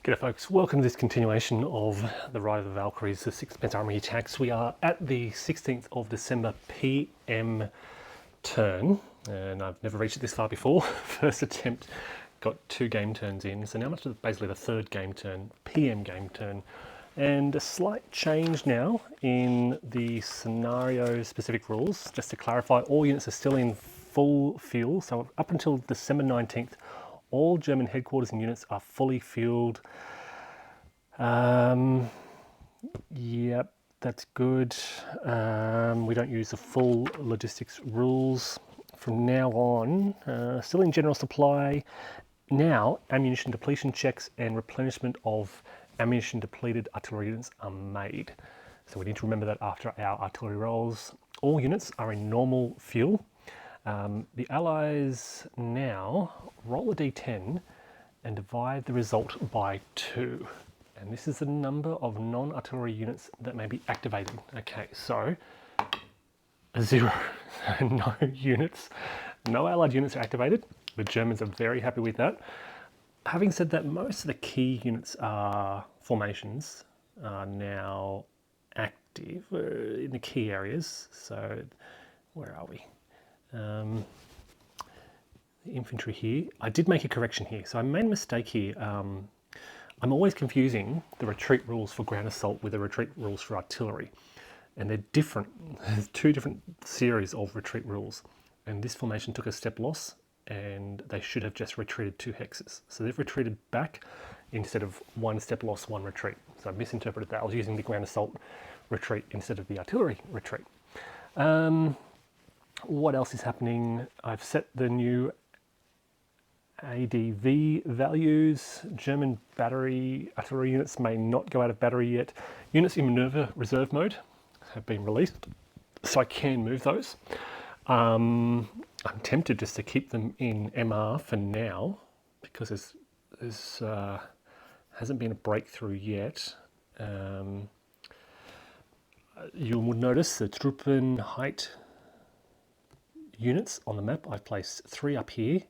G'day folks, welcome to this continuation of the Ride of the Valkyries, the Sixpence Army attacks. We are at the 16th of December PM turn, and I've never reached it this far before. First attempt, got 2 game turns in, so now I'm up to basically the 3rd game turn, PM game turn. And a slight change now in the scenario specific rules. Just to clarify, all units are still in full fuel, so up until December 19th, all German headquarters and units are fully fueled. Yep, that's good. We don't use the full logistics rules from now on. Still in general supply. Now, ammunition depletion checks and replenishment of ammunition depleted artillery units are made. So we need to remember that after our artillery rolls. All units are in normal fuel. The Allies now roll a d10 and divide the result by 2. And this is the number of non-artillery units that may be activated. Okay, so 0. No units, no Allied units are activated. The Germans are very happy with that. Having said that, most of the key units formations are now active in the key areas. So where are we? The infantry here. I did make a correction here. So I made a mistake here. I'm always confusing the retreat rules for ground assault with the retreat rules for artillery. And they're different. There's 2 different series of retreat rules. And this formation took a step loss and they should have just retreated 2 hexes. So they've retreated back instead of 1 step loss, 1 retreat. So I misinterpreted that. I was using the ground assault retreat instead of the artillery retreat. What else is happening? I've set the new ADV values. German battery artillery units may not go out of battery yet. Units in maneuver reserve mode have been released, so I can move those. I'm tempted just to keep them in MR for now because there's hasn't been a breakthrough yet. You will notice the Truppenheit units on the map. I've placed 3 up here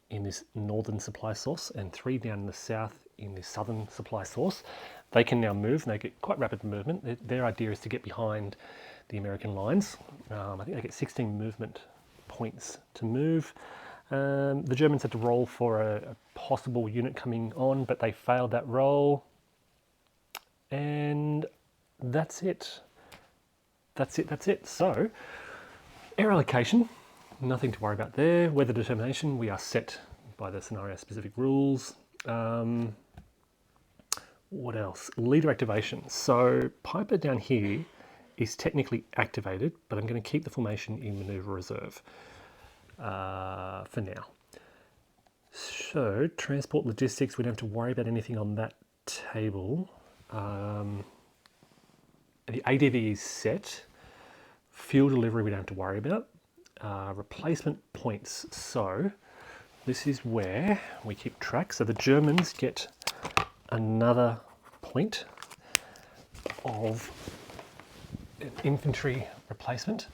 in this northern supply source and 3 down in the south in the southern supply source. They can now move and they get quite rapid movement. Their idea is to get behind the American lines. I think they get 16 movement points to move. The Germans had to roll for a possible unit coming on, but they failed that roll. And that's it. That's it. So, air allocation. Nothing to worry about there. Weather determination, we are set by the scenario specific rules. What else? Leader activation. So Piper down here is technically activated, but I'm going to keep the formation in maneuver reserve for now. So transport logistics, we don't have to worry about anything on that table. The ADV is set. Fuel delivery we don't have to worry about. Replacement points. So this is where we keep track. So the Germans get another point of an infantry replacement,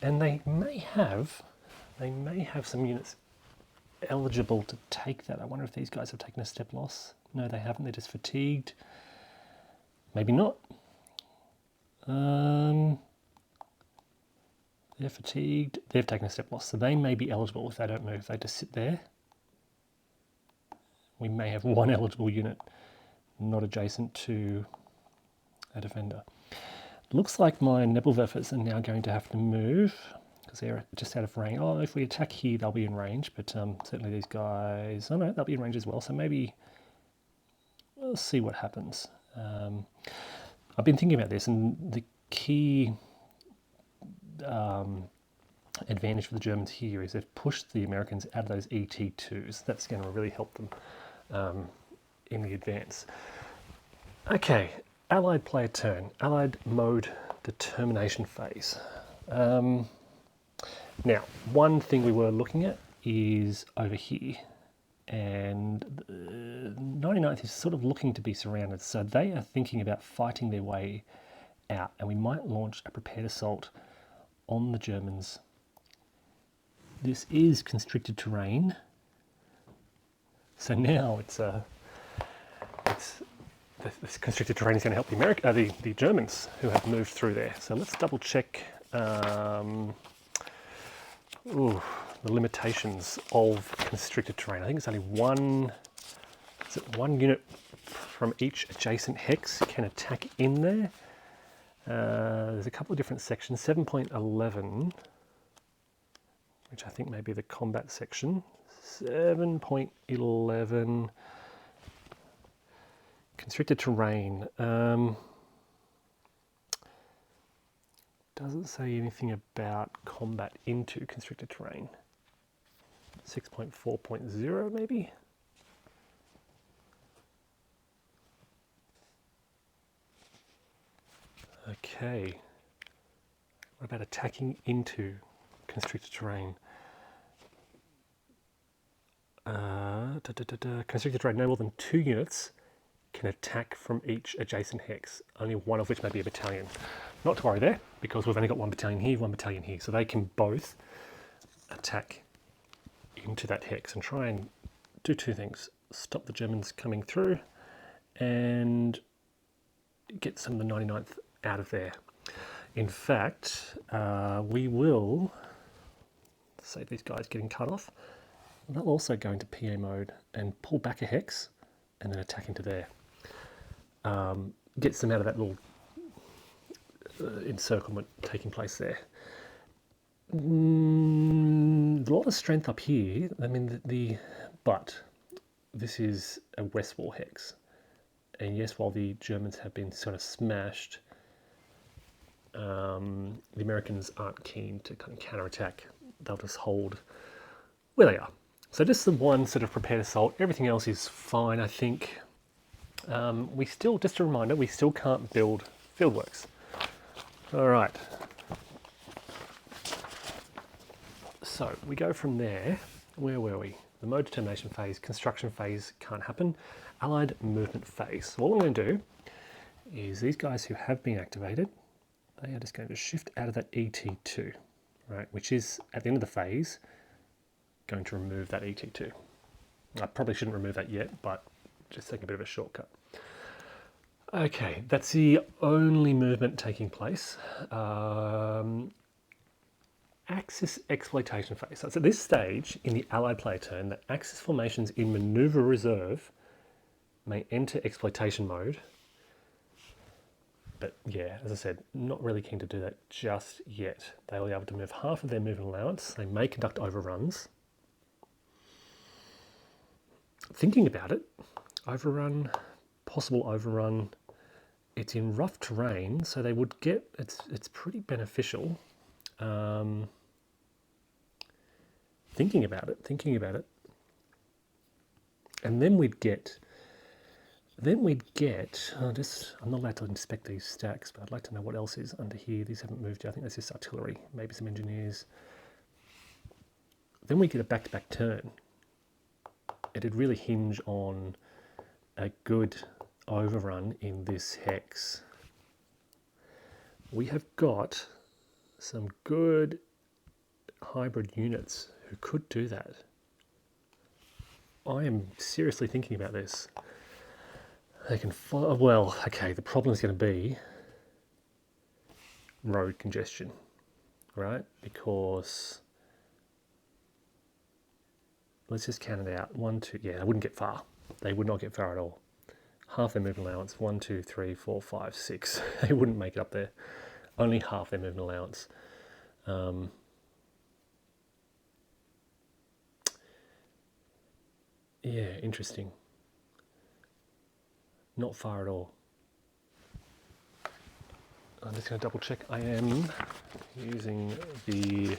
and they may have some units eligible to take that. I wonder if these guys have taken a step loss. No, they haven't. They're just fatigued. Maybe not. They're fatigued, they've taken a step loss, so they may be eligible if they don't move. They just sit there. We may have 1 eligible unit not adjacent to a defender. Looks like my Nebelwerfers are now going to have to move because they're just out of range. Oh, if we attack here, they'll be in range, but certainly these guys, oh no, they'll be in range as well, so maybe we'll see what happens. I've been thinking about this, and the key advantage for the Germans here is they've pushed the Americans out of those ET2s. That's going to really help them in the advance. Okay, Allied player turn, Allied mode determination phase. Now, one thing we were looking at is over here, and the 99th is sort of looking to be surrounded, so they are thinking about fighting their way out, and we might launch a prepared assault on the Germans. This is constricted terrain, so now it's this constricted terrain is going to help the Germans who have moved through there. So let's double check the limitations of constricted terrain. I think it's only one unit from each adjacent hex can attack in there. There's a couple of different sections. 7.11, which I think may be the combat section. 7.11, constricted terrain. Doesn't say anything about combat into constricted terrain. 6.4.0 maybe? Okay. What about attacking into constricted terrain? Constricted terrain, no more than 2 units can attack from each adjacent hex, only one of which may be a battalion. Not to worry there, because we've only got 1 battalion here, 1 battalion here, so they can both attack into that hex and try and do 2 things. Stop the Germans coming through and get some of the 99th out of there. In fact, we will save these guys getting cut off. They'll also go into PA mode and pull back a hex and then attack into there. Gets them out of that little encirclement taking place there. A lot of strength up here. I mean, but this is a west wall hex. And yes, while the Germans have been sort of smashed, the Americans aren't keen to kind of counterattack. They'll just hold where they are. So just the one sort of prepared assault. Everything else is fine, I think. We still, just a reminder, we still can't build fieldworks. All right. So we go from there. Where were we? The mode determination phase, construction phase can't happen. Allied movement phase. So what I'm going to do is these guys who have been activated, they are just going to shift out of that ET2, right? Which is at the end of the phase going to remove that ET2. I probably shouldn't remove that yet, but just taking a bit of a shortcut. Okay, that's the only movement taking place. Axis exploitation phase. So it's at this stage in the Allied player turn that Axis formations in maneuver reserve may enter exploitation mode. But yeah, as I said, not really keen to do that just yet. They'll be able to move half of their movement allowance. They may conduct overruns. Thinking about it, overrun, possible overrun. It's in rough terrain, so they would get, it's pretty beneficial. Thinking about it. And then we'd get, I'm not allowed to inspect these stacks, but I'd like to know what else is under here. These haven't moved yet. I think that's just artillery, maybe some engineers. Then we get a back-to-back turn. It'd really hinge on a good overrun in this hex. We have got some good hybrid units who could do that. I am seriously thinking about this. They can follow, well, okay, the problem is going to be road congestion, right? Because let's just count it out. 1, 2, yeah, they wouldn't get far. They would not get far at all. Half their movement allowance, 1, 2, 3, 4, 5, 6. They wouldn't make it up there. Only half their movement allowance. Yeah, interesting. Not far at all. I'm just going to double check. I am using the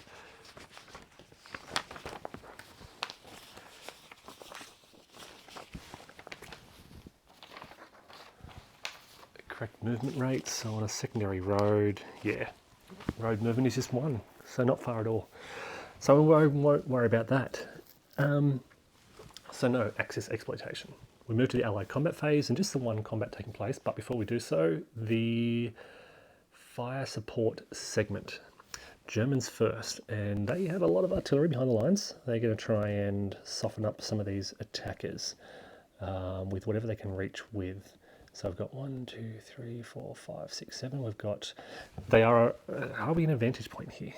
correct movement rates. So on a secondary road, yeah, road movement is just 1, so not far at all. So I won't worry about that. So no Axis exploitation. We move to the Allied combat phase and just the one combat taking place, but before we do so, the fire support segment. Germans first, and they have a lot of artillery behind the lines. They're going to try and soften up some of these attackers with whatever they can reach with So I've got 1, 2, 3, 4, 5, 6, 7. We've got, they are we an advantage point here?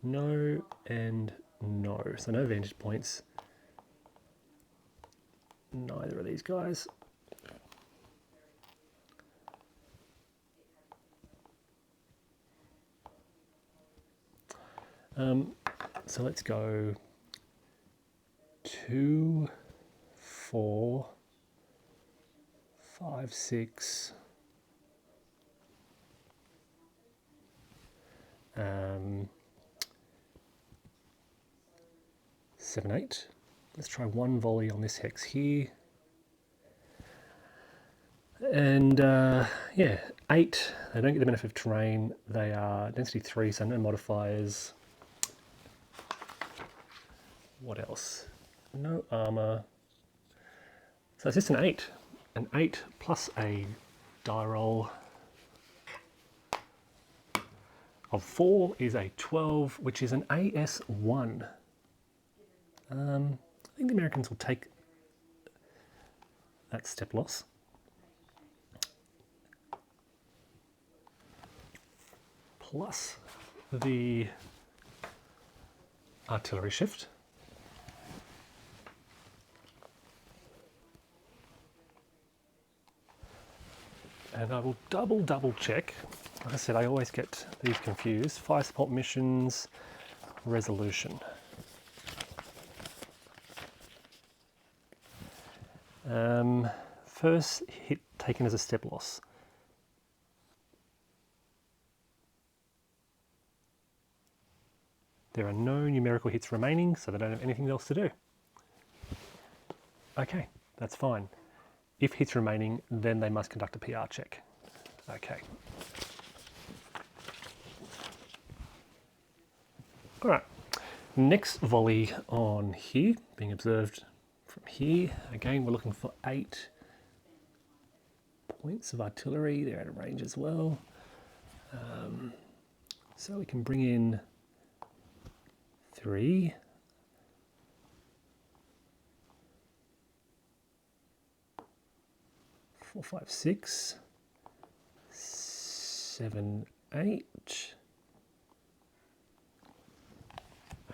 No and no. So no vantage points. Neither of these guys. So let's go 2, 4, 5, 6. 7, 8. Let's try one volley on this hex here. And yeah, 8. They don't get the benefit of terrain. They are density 3, so no modifiers. What else? No armor. So it's just an 8. An 8 plus a die roll of 4 is a 12, which is an AS1. I think the Americans will take that step loss. Plus the artillery shift. And I will double check. Like I said, I always get these confused. Fire support missions, resolution. First hit taken as a step loss. There are no numerical hits remaining, so they don't have anything else to do. Okay, that's fine. If hits remaining, then they must conduct a PR check. Okay. All right, next volley on here, being observed from here. Again, we're looking for 8 points of artillery. They're out of range as well. So we can bring in 3. 4, 5, 6, 7, 8.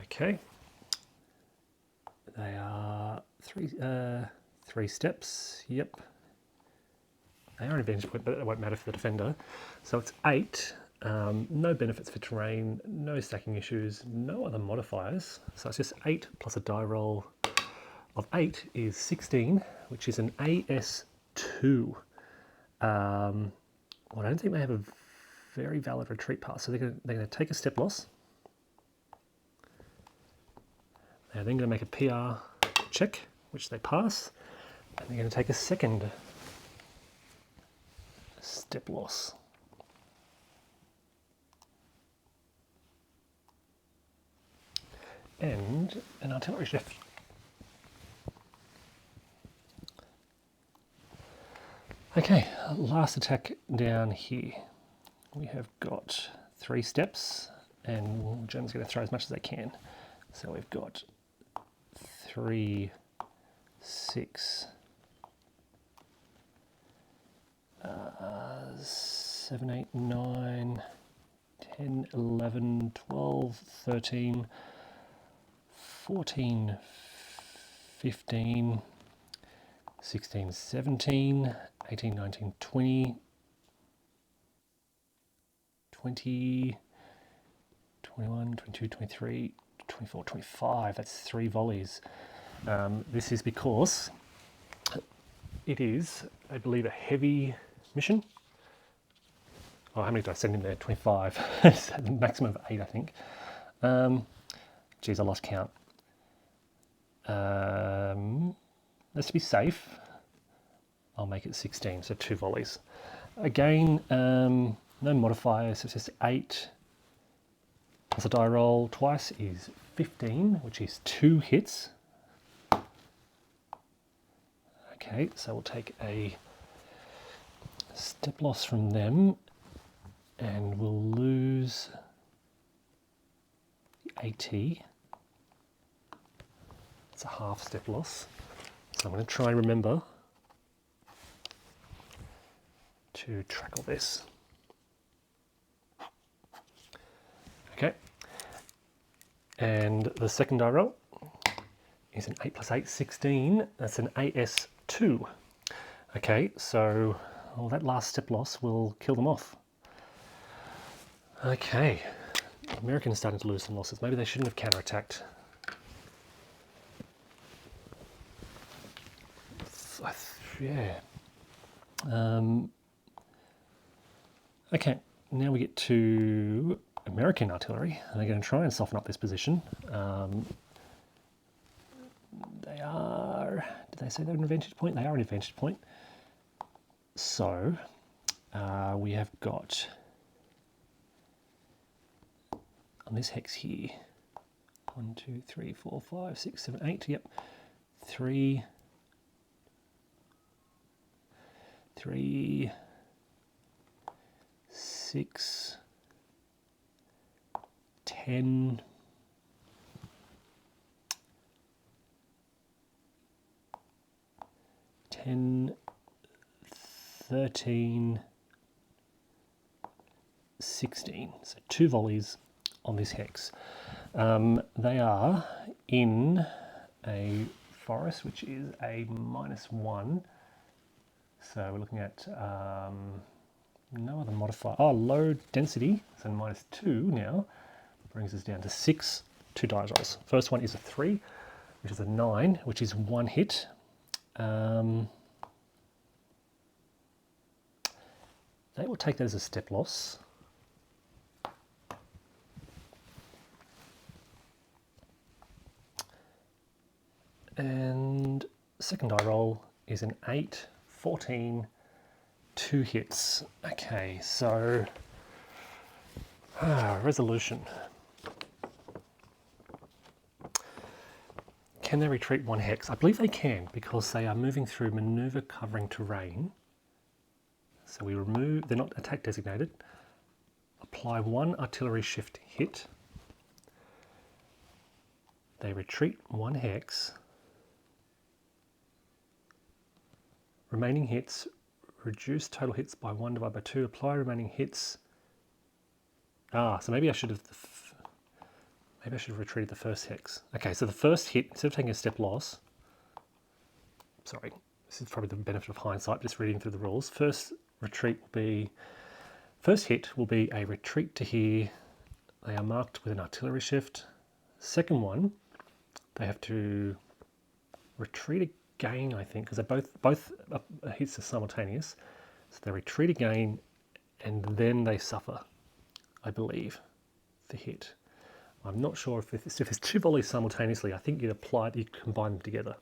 Okay. They are 3 steps. Yep. They are an advantage point, but that won't matter for the defender. So it's 8. No benefits for terrain, no stacking issues, no other modifiers. So it's just 8 plus a die roll of 8 is 16, which is an AS2. Well, I don't think they have a very valid retreat pass, so they're going to take a step loss. They're then going to make a PR check, which they pass, and they're going to take a second step loss. And an artillery shift. Okay, last attack down here. We have got 3 steps, and Germans are going to throw as much as they can. So we've got 3, 6, 7, 8, 9, 10, 11, 12, 13, 14, 15, 16, 17, 18, 19, 20, 20, 21, 22, 23, 24, 25. That's 3 volleys. This is because it is, I believe, a heavy mission. Oh, how many did I send in there? 25. It's a maximum of 8, I think. Geez, I lost count. Let's be safe. I'll make it 16, so 2 volleys. Again, no modifiers, so it's just 8 plus a die roll twice is 15, which is 2 hits. Okay, so we'll take a step loss from them, and we'll lose the AT. It's a half step loss. So I'm going to try and remember to track all this. Okay, and the second die roll is an 8 plus 8, 16. That's an AS2. Okay, so that last step loss will kill them off. Okay, the Americans starting to lose some losses. Maybe they shouldn't have counterattacked. Yeah. Okay, now we get to American artillery, and they're going to try and soften up this position. They are, did they say they're an advantage point? They are an advantage point. So we have got, on this hex here, 1, 2, 3, 4, 5, 6, 7, 8, yep, 3, 6, 10, 13, 16. So 2 volleys on this hex. They are in a forest, which is a -1. So we're looking at no other modifier. Oh, low density, so -2 now. Brings us down to 6 2 die rolls. First one is a 3, which is a 9, which is 1 hit. They will take that as a step loss. And second die roll is an 8, 14, 2 hits. Okay, so resolution. Can they retreat 1 hex? I believe they can, because they are moving through maneuver covering terrain. So we remove, they're not attack designated. Apply 1 artillery shift hit. They retreat 1 hex. Remaining hits, reduce total hits by 1 divided by 2. Apply remaining hits. So maybe I should have retreated the first hex. Okay, so the first hit, instead of taking a step loss, sorry, this is probably the benefit of hindsight, just reading through the rules. First hit will be a retreat to here. They are marked with an artillery shift. Second one, they have to retreat again, I think, because they both hits are simultaneous. So they retreat again, and then they suffer, I believe, the hit. I'm not sure if there's 2 volleys simultaneously. I think you combine them together.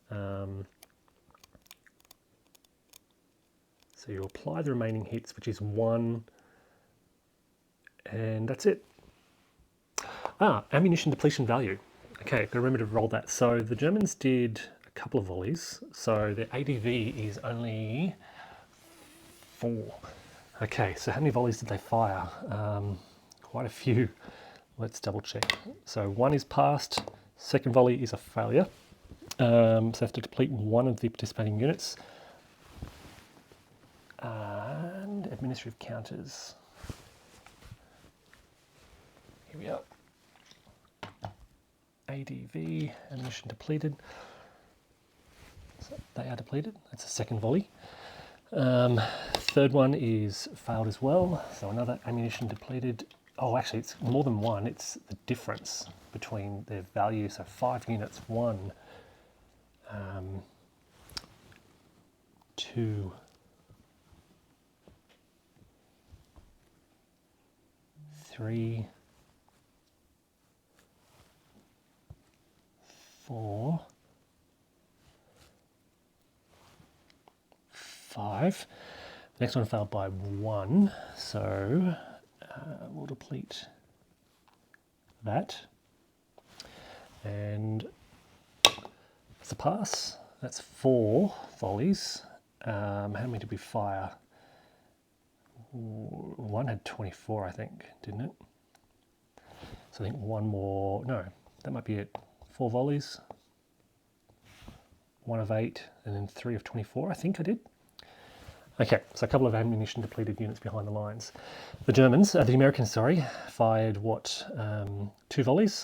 So you apply the remaining hits, which is 1, and that's it. Ammunition depletion value. Okay, got to remember to roll that. So the Germans did a couple of volleys, so their ADV is only 4. Okay, so how many volleys did they fire? Quite a few. Let's double check. So 1 is passed, second volley is a failure. So they have to deplete 1 of the participating units. And administrative counters. Here we are. ADV, ammunition depleted. So they are depleted. That's a second volley. Third one is failed as well. So another ammunition depleted. Oh, actually, it's more than 1. It's the difference between their value. So 5 units. 1, 2, 3, 4, 5. The next one failed by 1, so we'll deplete that. And it's a pass. That's 4 volleys. How many did we fire? 1 had 24, I think, didn't it? So I think 1 more, no, that might be it. 4 volleys, 1 of 8, and then 3 of 24, I think I did. Okay, so a couple of ammunition depleted units behind the lines. The Americans, sorry, fired what, 2 volleys?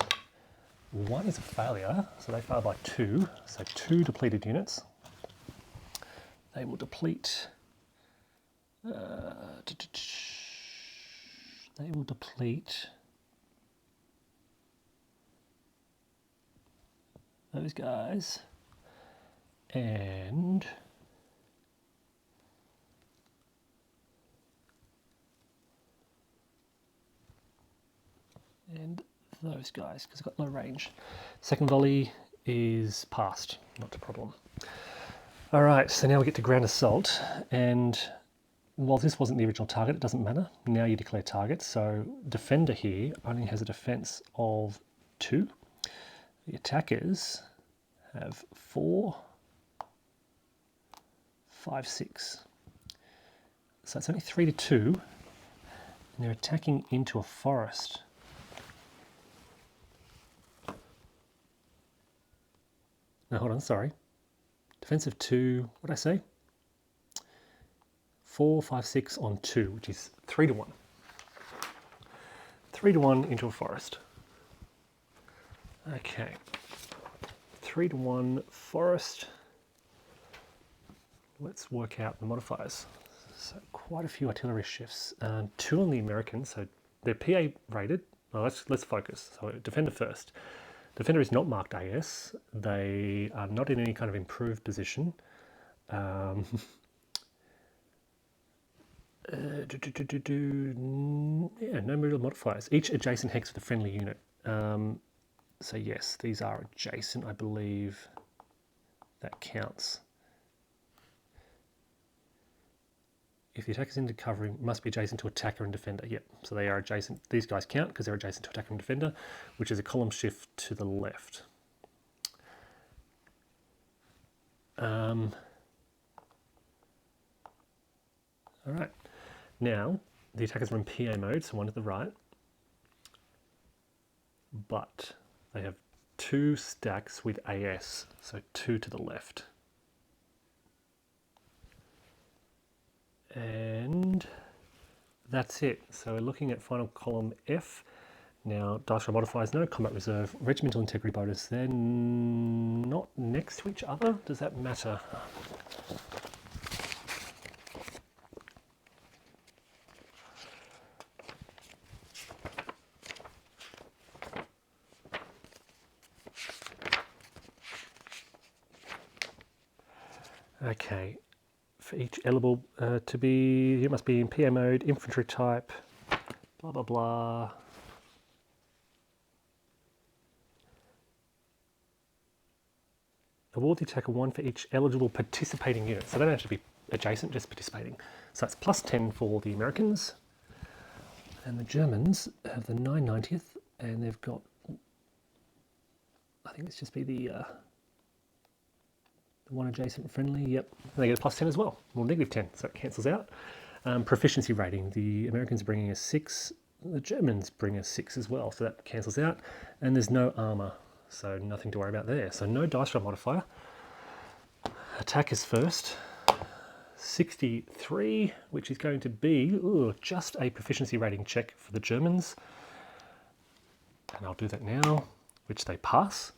1 is a failure, so they failed by 2, so 2 depleted units. They will deplete. They will deplete those guys, and those guys, because I've got no range. Second volley is passed, not a problem. All right, so now we get to ground assault, and while this wasn't the original target, it doesn't matter. Now you declare targets, so defender here only has a defense of 2. The attackers have 4, 5, 6. So it's only 3 to 2, and they're attacking into a forest. No, hold on, sorry. Defensive 2, what did I say? 4, 5, 6 on 2, which is 3 to 1. 3 to 1 into a forest. Okay. 3 to 1 forest. Let's work out the modifiers. So quite a few artillery shifts. 2 on the Americans, so they're PA rated. Well, let's focus. So defender first. Defender is not marked AS. They are not in any kind of improved position. Yeah, no real modifiers. Each adjacent hex with a friendly unit. So yes, these are adjacent. I believe that counts. If the attacker's into covering, must be adjacent to attacker and defender. Yep, so they are adjacent. These guys count because they're adjacent to attacker and defender, which is a column shift to the left. All right, now the attackers are in PA mode, so 1 to the right, but they have 2 stacks with AS, so 2 to the left. And that's it. So we're looking at final column F. Now, dice roll modifiers, no combat reserve, regimental integrity bonus. They're not next to each other. Does that matter? Okay. For each eligible to be, you must be in PA mode, infantry type, blah, blah, blah. Award the attacker 1 for each eligible participating unit. So they don't have to be adjacent, just participating. So that's plus 10 for the Americans. And the Germans have the 990th, and they've got, I think it's just be the 1 adjacent friendly, yep. And they get a plus 10 as well, or negative 10, so it cancels out. Proficiency rating, the Americans bringing a 6, the Germans bring a 6 as well, so that cancels out. And there's no armour, so nothing to worry about there. So no dice roll modifier. Attack is first. 63, which is going to be just a proficiency rating check for the Germans. And I'll do that now, which they pass.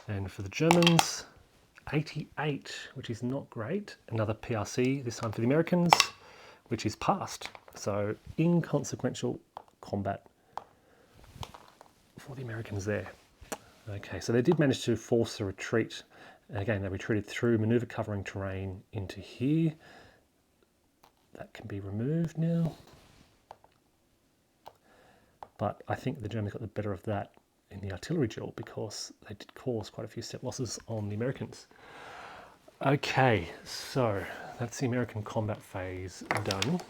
And for the Germans, 88, which is not great. Another PRC, this time for the Americans, which is passed. So inconsequential combat for the Americans there. Okay, so they did manage to force a retreat. Again, they retreated through maneuver covering terrain into here. That can be removed now. But I think the Germans got the better of that in the artillery duel because they did cause quite a few step losses on the Americans. Okay, so that's the American combat phase done.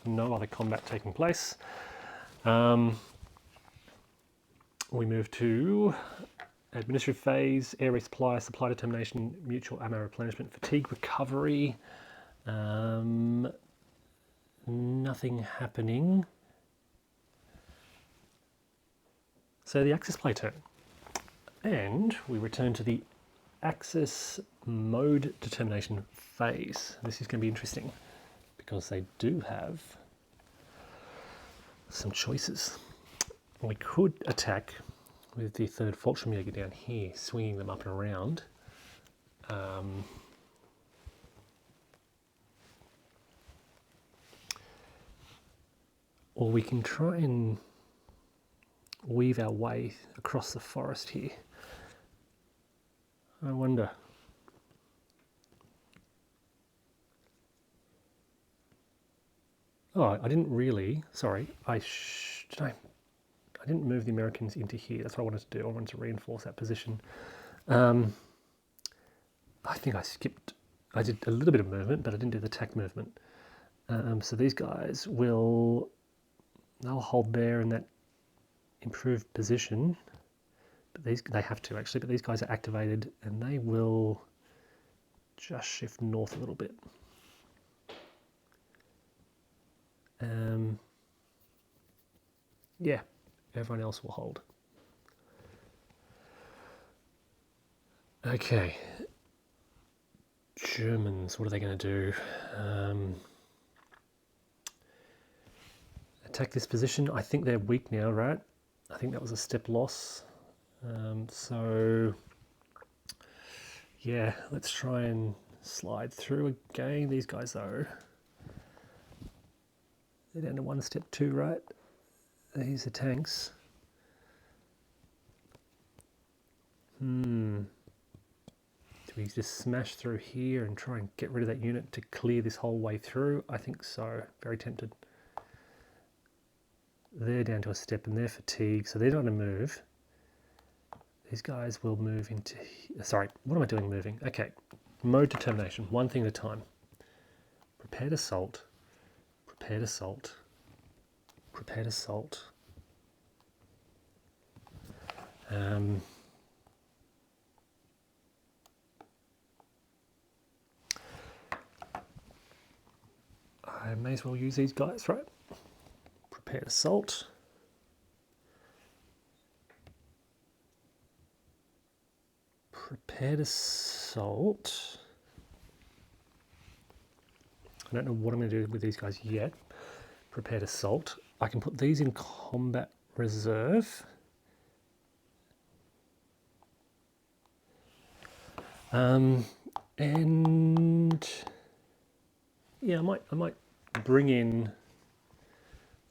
No other combat taking place. We move to administrative phase, air resupply, supply determination, mutual ammo replenishment, fatigue recovery. Nothing happening. So the Axis play turn. And we return to the Axis mode determination phase. This is going to be interesting. because they do have some choices. We could attack with the third Fallschirmjäger down here, swinging them up and around. Or we can try and weave our way across the forest here. I wonder. Oh, I didn't really, sorry, I didn't move the Americans into here. That's what I wanted to do. I wanted to reinforce that position. I think I did a little bit of movement, but I didn't do the attack movement. So these guys they'll hold there in that improved position. But they have to actually, but these guys are activated and they will just shift north a little bit. Yeah, everyone else will hold. Okay. Germans, what are they going to do? Attack this position. I think they're weak now, right? I think that was a step loss. So, yeah, let's try and slide through again. These guys, though, they're down to 1 step 2, right? These are tanks. Do we just smash through here and try and get rid of that unit to clear this whole way through? I think so. Very tempted. They're down to a step and they're fatigued, so they're not going to move. These guys will move into... Sorry, what am I doing moving? Okay, mode determination, one thing at a time. Prepared assault, prepared assault, prepared assault. I may as well use these guys, right? Prepared assault. Prepared assault. I don't know what I'm going to do with these guys yet. Prepared assault. I can put these in combat reserve. And yeah, I might bring in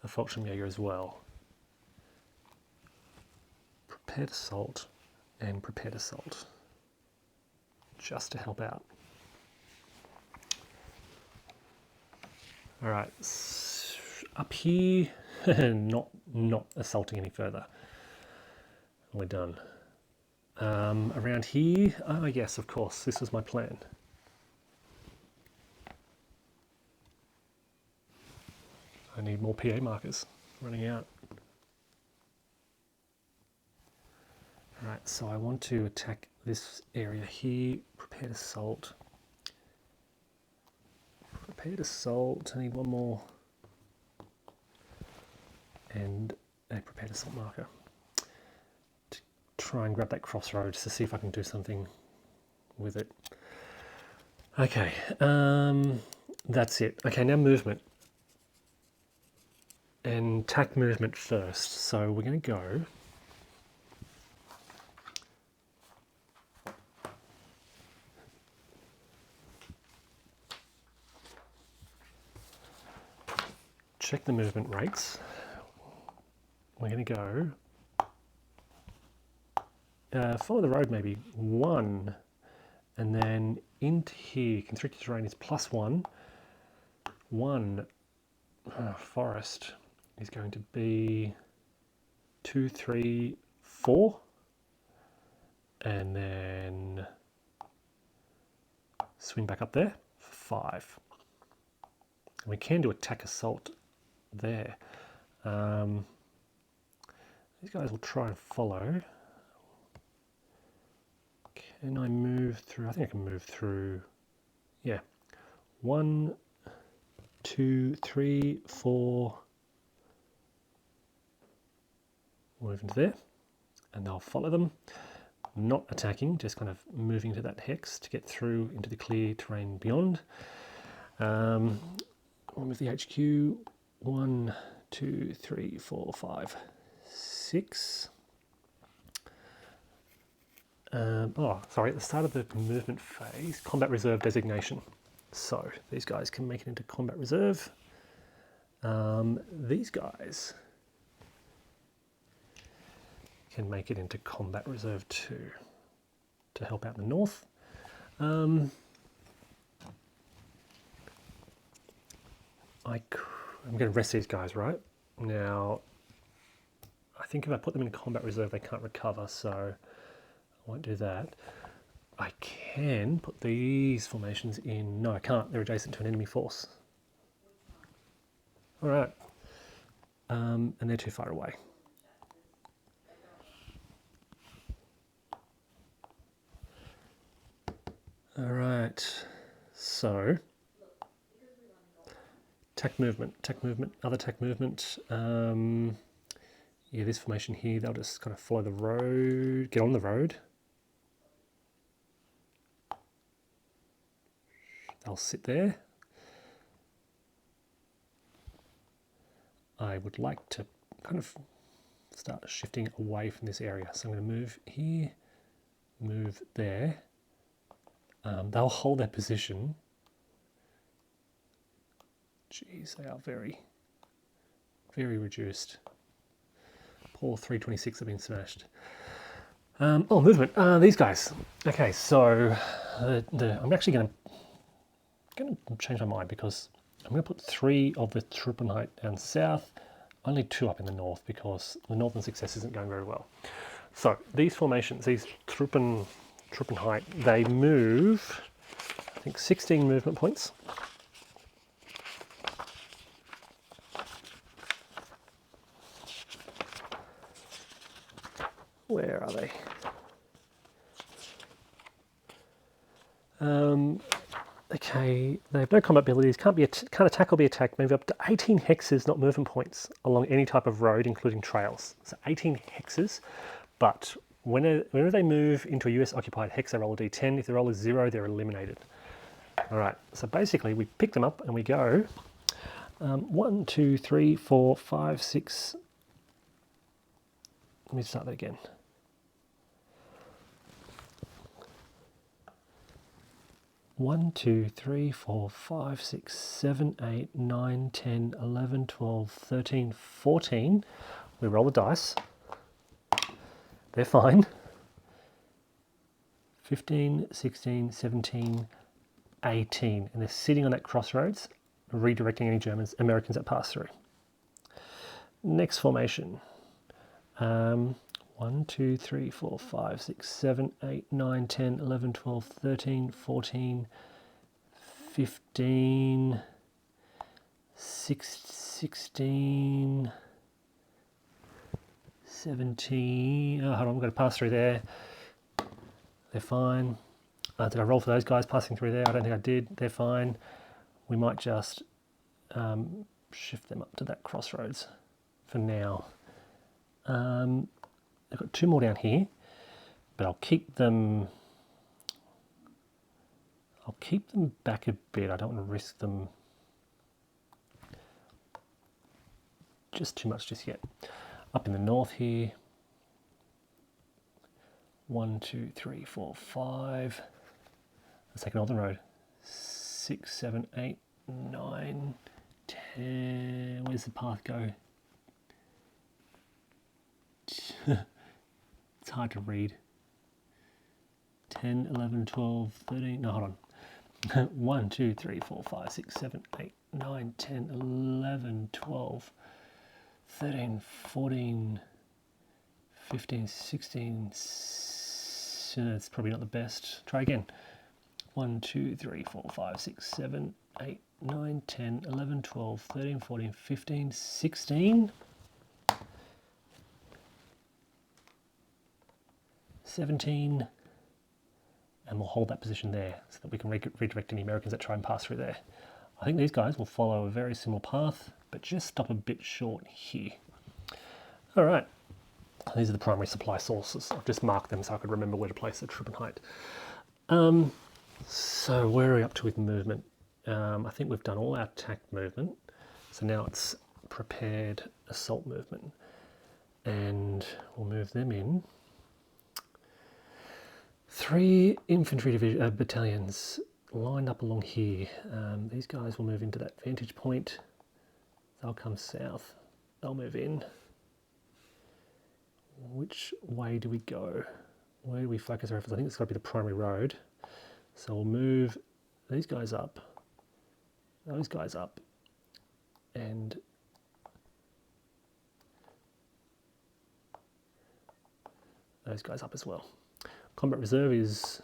a Fallschirmjäger as well. Prepared assault and prepared assault, just to help out. All right, up here, not assaulting any further. We're done. Around here, oh yes, of course, this was my plan. I need more PA markers, running out. Right, so I want to attack this area here. Prepared assault. Prepared assault, I need one more. And a prepared assault marker. To try and grab that crossroads to see if I can do something with it. Okay, that's it. Okay, now movement. And attack movement first. So we're going to go... check the movement rates. We're going to go follow the road maybe 1, and then into here constricted terrain is +1. 1 forest is going to be 2, 3, 4, and then swing back up there for 5. And we can do attack assault there. These guys will try and follow. Can I move through? I think I can move through. Yeah. 1, 2, 3, 4. Move into there. And they'll follow them. Not attacking, just kind of moving to that hex to get through into the clear terrain beyond. We'll move the HQ. 1, 2, 3, 4, 5, 6. Oh, sorry, at the start of the movement phase, combat reserve designation. So these guys can make it into combat reserve. These guys can make it into combat reserve too, to help out in the north. I'm going to rest these guys, right? Now, I think if I put them in combat reserve, they can't recover, so I won't do that. I can put these formations in. No, I can't. They're adjacent to an enemy force. All right. And they're too far away. All right. So, tech movement, other tech movement. Yeah, this formation here, they'll just kind of follow the road, get on the road. They'll sit there. I would like to kind of start shifting away from this area. So I'm going to move here, move there. They'll hold their position. Jeez, they are very, very reduced. Poor 326 have been smashed. Oh, movement. These guys. Okay, so I'm actually going to change my mind because I'm going to put 3 of the Truppenheit down south, only 2 up in the north because the northern success isn't going very well. So these formations, these Truppenheit, they move, I think, 16 movement points. Where are they? Okay, they have no combat abilities, can't attack or be attacked, move up to 18 hexes, not movement points, along any type of road, including trails. So 18 hexes, but whenever they move into a US-occupied hex, they roll a d10. If the roll is 0, they're eliminated. All right, so basically we pick them up and we go 1, 2, 3, 4, 5, 6. Let me start that again. 1, 2, 3, 4, 5, 6, 7, 8, 9, 10, 11, 12, 13, 14. We roll the dice. They're fine. 15, 16, 17, 18. And they're sitting on that crossroads, redirecting any Americans that pass through. Next formation. 1, 2, 3, 4, 5, 6, 7, 8, 9, 10, 11, 12, 13, 14, 15, 16, 17. Oh, hold on, I'm going to pass through there. They're fine. Did I roll for those guys passing through there? I don't think I did. They're fine. We might just shift them up to that crossroads for now. I've got 2 more down here, but I'll keep them back a bit. I don't want to risk them just too much just yet. Up in the north here, 1, 2, 3, 4, 5. Let's take another road. 6, 7, 8, 9, 10. Where's the path go? It's hard to read. 10, 11, 12, 13. No, hold on. 1, 2, 3, 4, 5, 6, 7, 8, 9, 10, 11, 12, 13, 14, 15, 16. It's probably not the best. Try again. 1, 2, 3, 4, 5, 6, 7, 8, 9, 10, 11, 12, 13, 14, 15, 16. 17, and we'll hold that position there so that we can redirect any Americans that try and pass through there. I think these guys will follow a very similar path, but just stop a bit short here. All right, these are the primary supply sources. I've just marked them so I could remember where to place the Truppenheit. So where are we up to with movement? I think we've done all our attack movement, so now it's prepared assault movement, and we'll move them in. 3 infantry battalions lined up along here. These guys will move into that vantage point. They'll come south. They'll move in. Which way do we go? Where do we focus our efforts? I think it's got to be the primary road. So we'll move these guys up, those guys up, and those guys up as well. Combat reserve is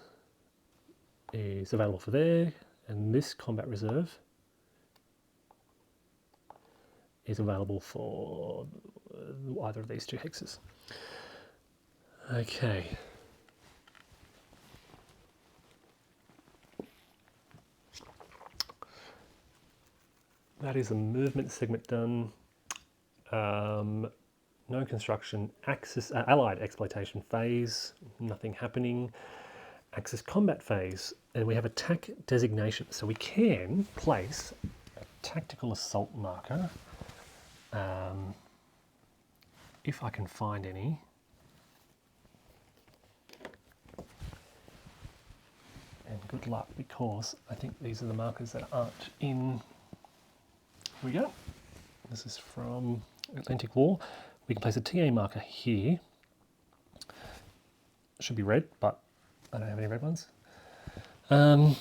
available for there, and this combat reserve is available for either of these 2 hexes. Okay. That is the movement segment done. No construction. Axis, allied exploitation phase, nothing happening. Axis combat phase, and we have attack designation. So we can place a tactical assault marker, if I can find any. And good luck, because I think these are the markers that aren't in. Here we go. This is from Atlantic War. We can place a TA marker here. It should be red, but I don't have any red ones. And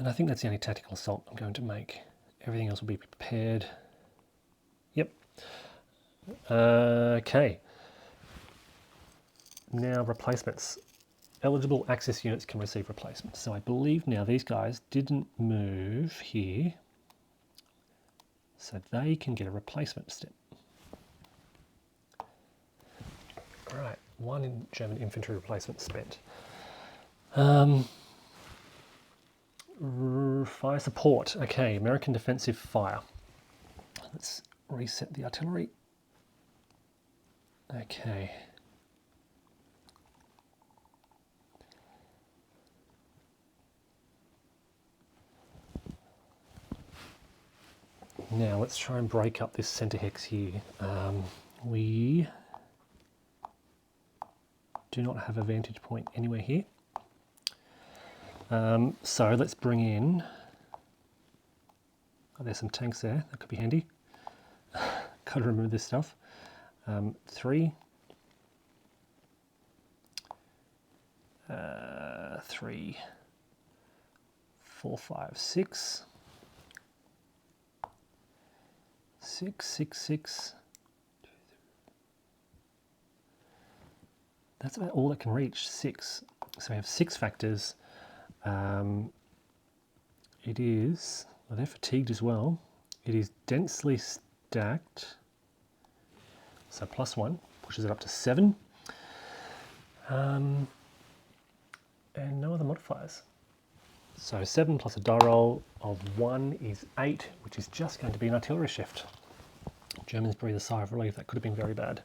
I think that's the only tactical assault I'm going to make. Everything else will be prepared. Yep. Okay. Now replacements. Eligible Axis units can receive replacements. So I believe now these guys didn't move here, so they can get a replacement step. Right, 1 German infantry replacement spent. Fire support. Okay, American defensive fire. Let's reset the artillery. Okay. Now let's try and break up this centre hex here. We do not have a vantage point anywhere here. So let's bring in, oh, there's some tanks there, that could be handy. Got to remember this stuff. 3, 3, 4, 5, 6, 6, 6, 6. That's about all it can reach, 6. So we have 6 factors. It is, well, they're fatigued as well. It is densely stacked. So +1 pushes it up to 7. And no other modifiers. So 7 plus a die roll of 1 is 8, which is just going to be an artillery shift. Germans breathe a sigh of relief. That could have been very bad.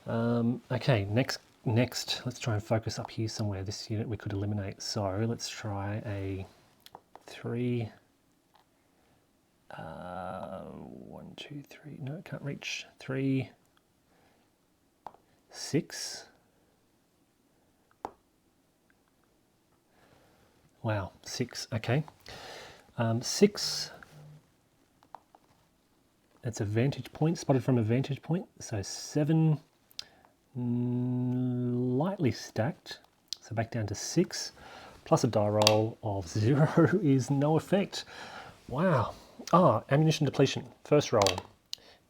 Okay, next, let's try and focus up here somewhere. This unit we could eliminate. So let's try a 3. 1, 2, 3. No, it can't reach. 3, 6. Wow, 6. Okay, 6. It's a vantage point, spotted from a vantage point. So 7. Lightly stacked, so back down to 6, plus a die roll of 0 is no effect. Wow. Ah, ammunition depletion. First roll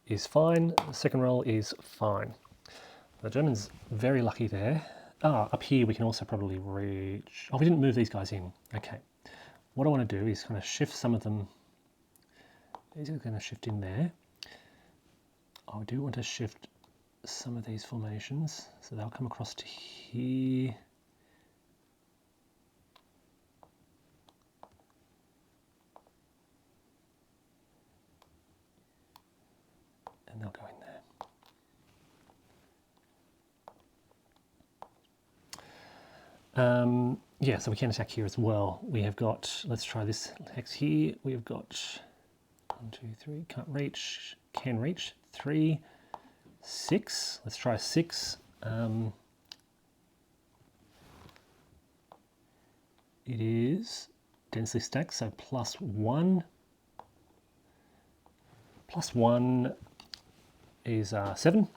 is fine, second roll is fine. The Germans very lucky there. Ah, up here we can also probably reach. Oh, we didn't move these guys in. Okay. What I want to do is kind of shift some of them. These are going to shift in there. I do want to shift some of these formations, so they'll come across to here. And they'll go in there. yeah, so we can attack here as well. We have got, let's try this hex here. We have got 1, 2, 3, can't reach, can reach, 3, 6. Let's try 6. It is densely stacked, so +1. +1 is 7.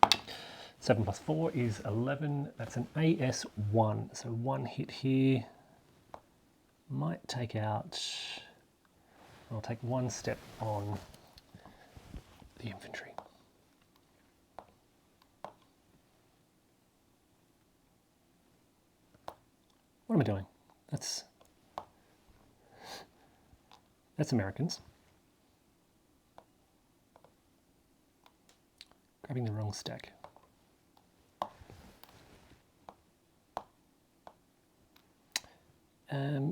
7 plus 4 is 11. That's an AS1. So one hit here might take out, I'll take one step on the infantry. What am I doing? That's Americans. Grabbing the wrong stack.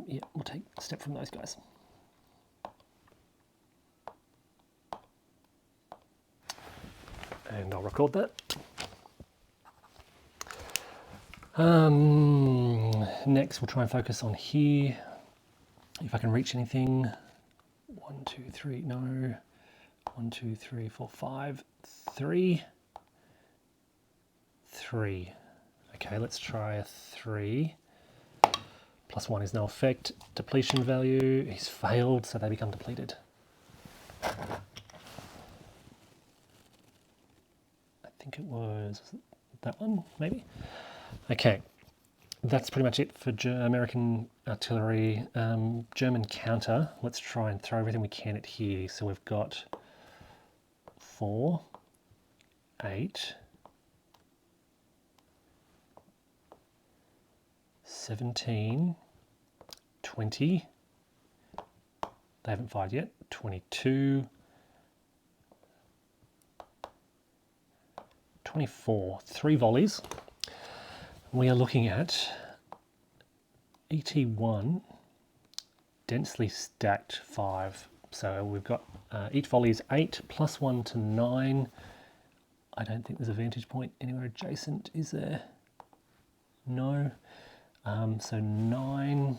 Yeah, we'll take a step from those guys. And I'll record that. Next, we'll try and focus on here. If I can reach anything. 1, 2, 3, no. 1, 2, 3, 4, 5, 3. 3. Okay, let's try a 3. +1 is no effect. Depletion value, he's failed, so they become depleted. I think it was that one, maybe? Okay, that's pretty much it for American artillery. German counter, let's try and throw everything we can at here. So we've got 4, 8, 17, 20, they haven't fired yet, 22, 24, 3 volleys. We are looking at ET1, densely stacked 5. So we've got each volley is 8, +1 to 9. I don't think there's a vantage point anywhere adjacent, is there? No. So 9,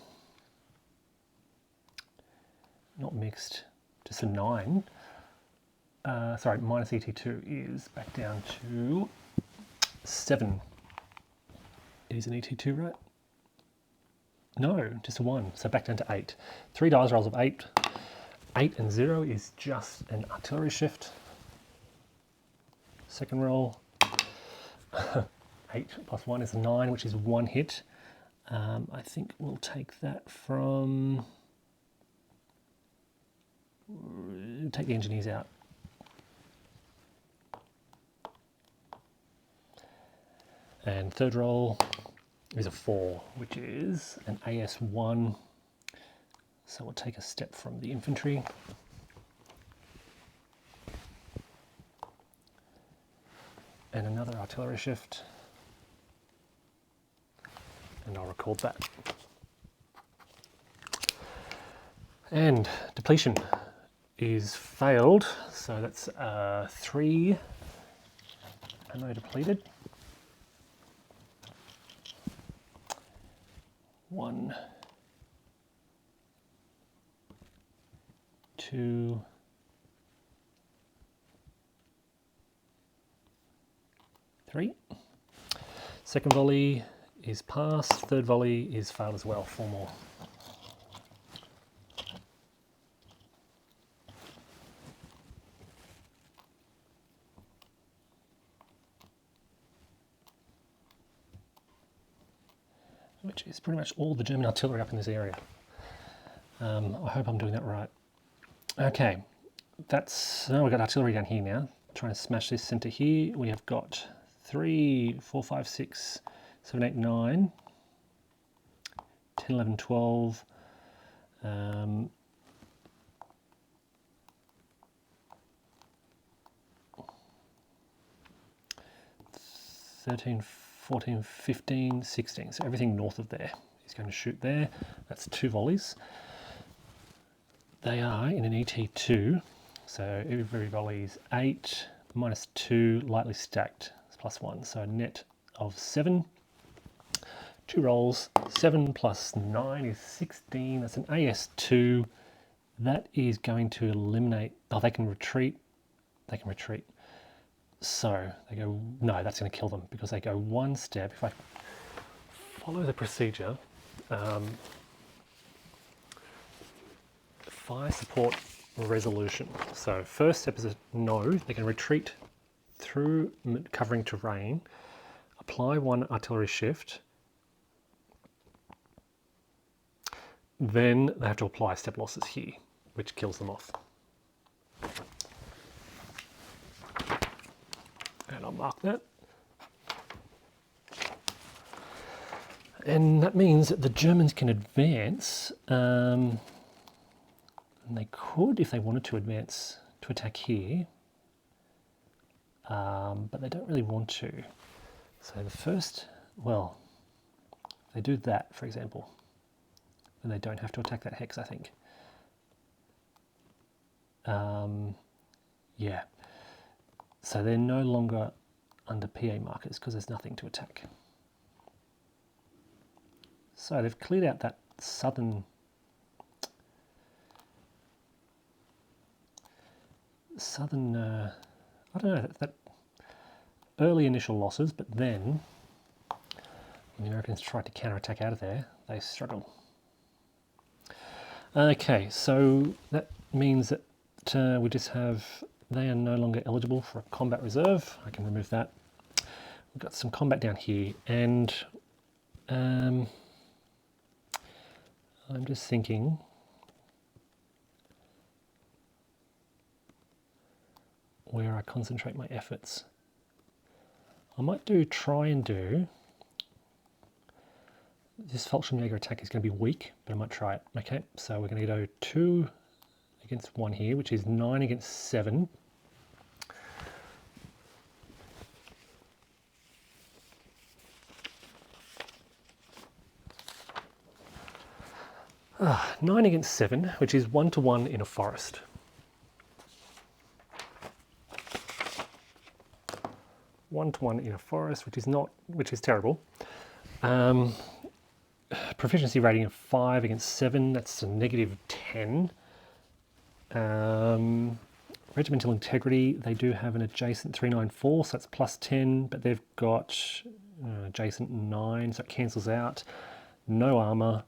not mixed, just a 9. Sorry, minus ET2 is back down to 7. It is an ET2, right? No, just a 1, so back down to 8. 3 dice rolls of 8. 8 and 0 is just an artillery shift. Second roll. 8 plus 1 is 9, which is 1 hit. I think we'll take that from... Take the engineers out. And third roll is a 4, which is an AS1. So we'll take a step from the infantry. And another artillery shift. And I'll record that. And depletion is failed, so that's 3 ammo depleted. 1, 2, 3. Second volley is passed, third volley is failed as well, 4 more. Which is pretty much all the German artillery up in this area. I hope I'm doing that right. Okay, that's, we've got artillery down here now. Trying to smash this centre here. We have got 3, 4, 5, 6, 7, 8, 9, 10, 11, 12, 13, 14, 15, 16. So everything north of there is going to shoot there. That's 2 volleys. They are in an ET2, so every volley is 8, minus 2, lightly stacked, it's +1. So a net of 7. 2 rolls. 7 plus 9 is 16. That's an AS2. That is going to eliminate... Oh, they can retreat. They can retreat. So they go... No, that's going to kill them because they go one step. If I follow the procedure... fire support resolution. So first step is a no. They can retreat through covering terrain. Apply 1 artillery shift. Then they have to apply step losses here, which kills them off. And I'll mark that. And that means that the Germans can advance, and they could, if they wanted to, advance to attack here, but they don't really want to. So the first, well, they do that, for example, and they don't have to attack that hex, I think. Yeah, so they're no longer under PA markers because there's nothing to attack. So they've cleared out that southern I don't know, that early initial losses, but then when the Americans tried to counterattack out of there, they struggle. Okay, so that means that we just have, they are no longer eligible for a combat reserve. I can remove that. We've got some combat down here, and I'm just thinking, where I concentrate my efforts. I might try and do, this Fallschirmjäger attack is going to be weak, but I might try it. Okay, so we're going to go 2 against 1 here, which is 9 against 7. Ah, 9 against 7, which is 1-to-1 in a forest. One-to-one in a forest, which is terrible. Proficiency rating of 5 against 7, that's a -10. Regimental integrity, they do have an adjacent 394, so that's +10, but they've got adjacent 9, so it cancels out. No armour.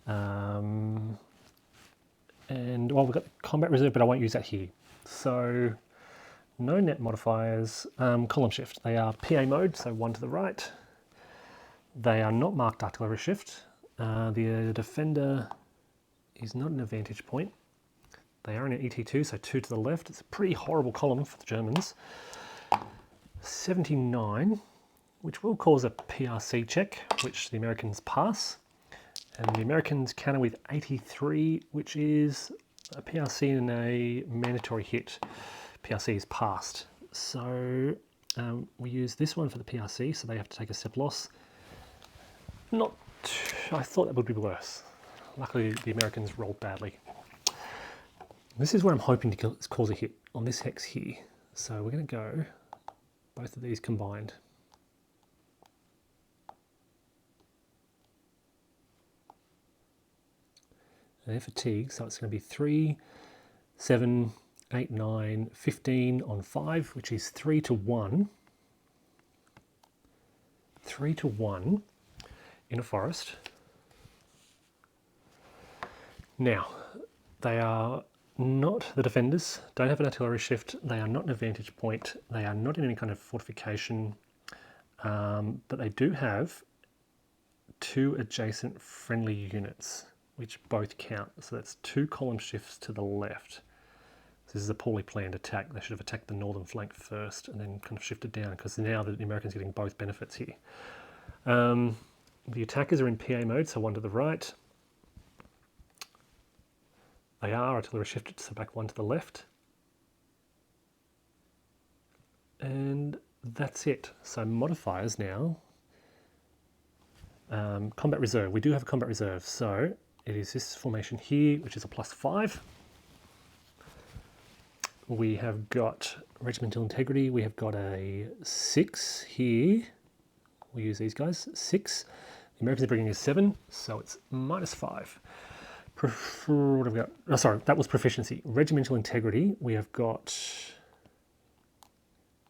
And well, we've got the combat reserve, but I won't use that here. So no net modifiers. Column shift, they are PA mode, so 1 to the right. They are not marked artillery shift. The defender is not an advantage point. They are in an ET2, so 2 to the left. It's a pretty horrible column for the Germans. 79, which will cause a PRC check, which the Americans pass. And the Americans counter with 83, which is a PRC and a mandatory hit. PRC is passed. So we use this one for the PRC, so they have to take a step loss. I thought that would be worse. Luckily, the Americans rolled badly. This is where I'm hoping to cause a hit on this hex here. So we're going to go both of these combined. And they're fatigued, so it's going to be 3, 7, 8, 9, 15 on 5, which is 3-to-1. 3-to-1 in a forest. Now, they are not the defenders, don't have an artillery shift, they are not an advantage point, they are not in any kind of fortification, but they do have 2 adjacent friendly units, which both count. So that's 2 column shifts to the left. This is a poorly planned attack. They should have attacked the northern flank first and then kind of shifted down, because now the Americans are getting both benefits here. The attackers are in PA mode, so 1 to the right. They are artillery shifted, so back 1 to the left. And that's it. So modifiers now. Combat reserve. We do have a combat reserve, so it is this formation here, which is a +5. We have got regimental integrity. We have got a 6 here. We'll use these guys. 6. The Americans are bringing a 7, so it's -5. What have we got? Oh, sorry, that was proficiency. Regimental integrity, we have got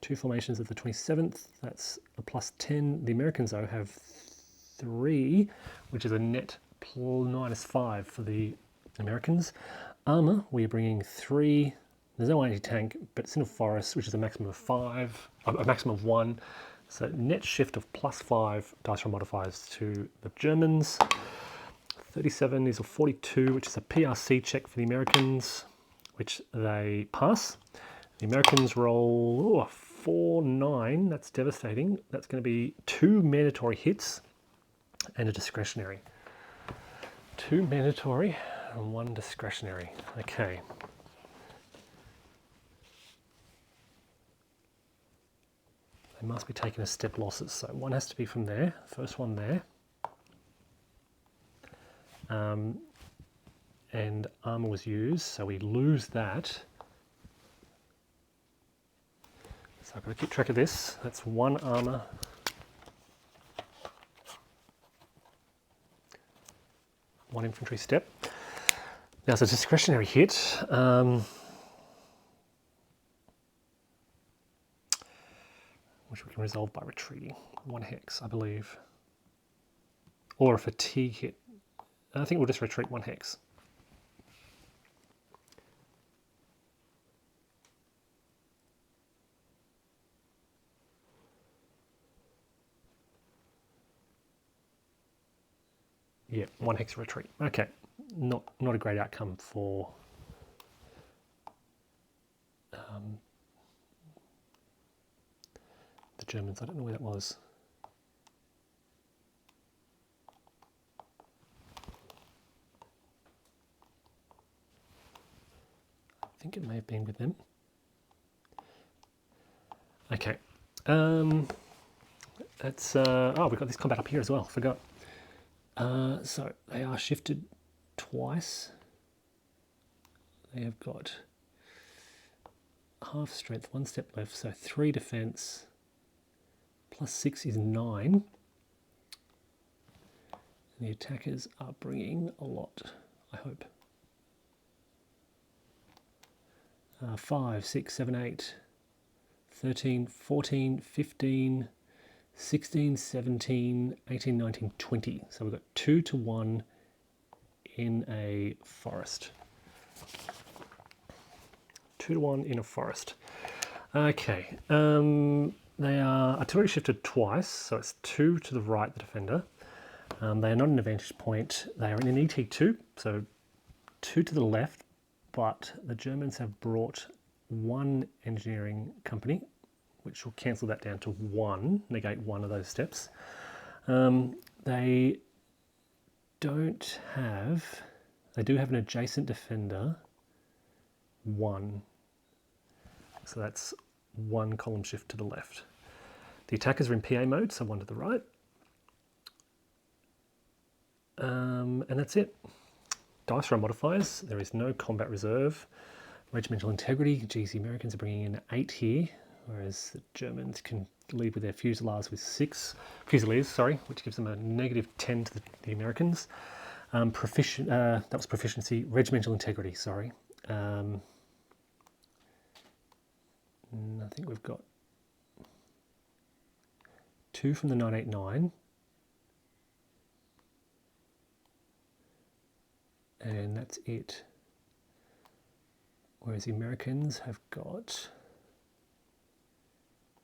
2 formations of the 27th. That's a +10. The Americans, though, have 3, which is a net -5 for the Americans. Armour, we are bringing 3. There's no anti-tank, but it's in a forest, which is a maximum of 5, a maximum of 1. So net shift of +5 dice roll modifiers to the Germans. 37 is a 42, which is a PRC check for the Americans, which they pass. The Americans roll a 4-9, that's devastating. That's going to be 2 mandatory hits and a discretionary. 2 mandatory and 1 discretionary. Okay. They must be taking a step losses, so 1 has to be from there, first one there. And armour was used, so we lose that. So I've got to keep track of this. That's 1 armour. One infantry step. Now it's a discretionary hit. Which we can resolve by retreating. 1 hex, I believe. Or a fatigue hit. I think we'll just retreat 1 hex. Yeah, 1 hex retreat. Okay, not a great outcome for the Germans. I don't know where that was. I think it may have been with them. Okay. That's oh, we've got this combat up here as well. Forgot. So they are shifted twice. They have got half strength, 1 step left, so 3 defense. +6 is 9. And the attackers are bringing a lot, I hope. 5, 6, 7, 8, 13, 14, 15, 16, 17, 18, 19, 20. So we've got 2 to 1 in a forest. 2 to 1 in a forest. Okay. They are artillery shifted twice, so it's 2 to the right, the defender. They are not an advantage point. They are in an ET2, so 2 to the left, but the Germans have brought 1 engineering company, which will cancel that down to 1, negate 1 of those steps. They do have an adjacent defender, 1. So that's 1 column shift to the left. The attackers are in PA mode, so 1 to the right. And that's it. Dice roll modifiers, there is no combat reserve. Regimental integrity, geez, the Americans are bringing in 8 here, whereas the Germans can lead with their fusiliers with 6 fusiliers, sorry, which gives them a -10 to the Americans. That was proficiency. Regimental integrity, sorry. I think we've got 2 from the 989. And that's it. Whereas the Americans have got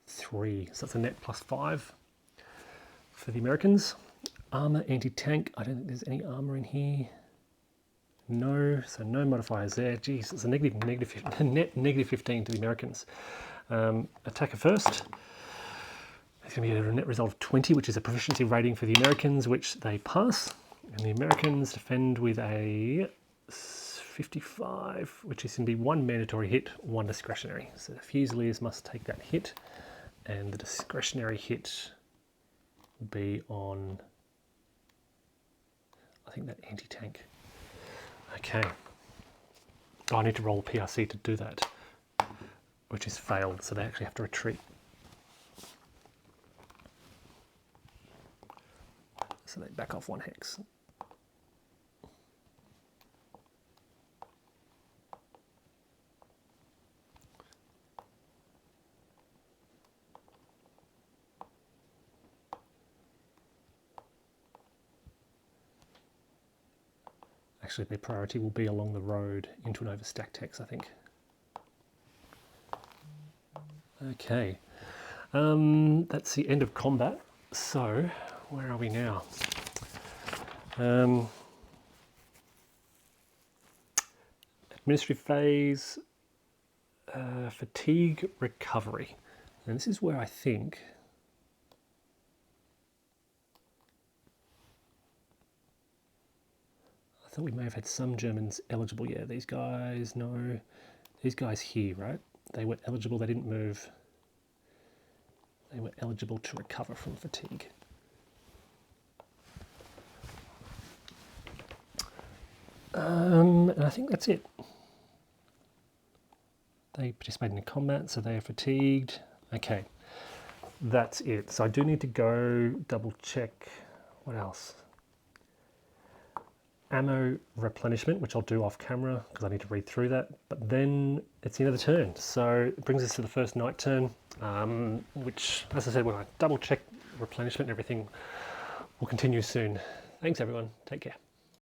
3. So that's a net +5 for the Americans. Armour, anti-tank. I don't think there's any armour in here. No, so no modifiers there. Geez, it's a net -15 to the Americans. Attacker first. It's going to be a net result of 20, which is a proficiency rating for the Americans, which they pass. And the Americans defend with a 55, which is going to be 1 mandatory hit, 1 discretionary. So the Fusiliers must take that hit, and the discretionary hit will be on, I think, that anti-tank. Okay. Oh, I need to roll a PRC to do that, which is failed, so they actually have to retreat. So they back off 1 hex. Actually, their priority will be along the road into an overstacked hex, I think. Okay, that's the end of combat. So, where are we now? Administrative phase, fatigue recovery. And this is where I think I thought we may have had some Germans eligible. Yeah, these guys, no. These guys here, right? They were eligible, they didn't move. They were eligible to recover from fatigue. And I think that's it. They participated in combat, so they are fatigued. Okay, that's it. So I do need to go double check. What else? Ammo replenishment, which I'll do off camera because I need to read through that. But then it's the end of the turn. So it brings us to the first night turn, which, as I said, when I double check replenishment and everything, will continue soon. Thanks everyone. Take care.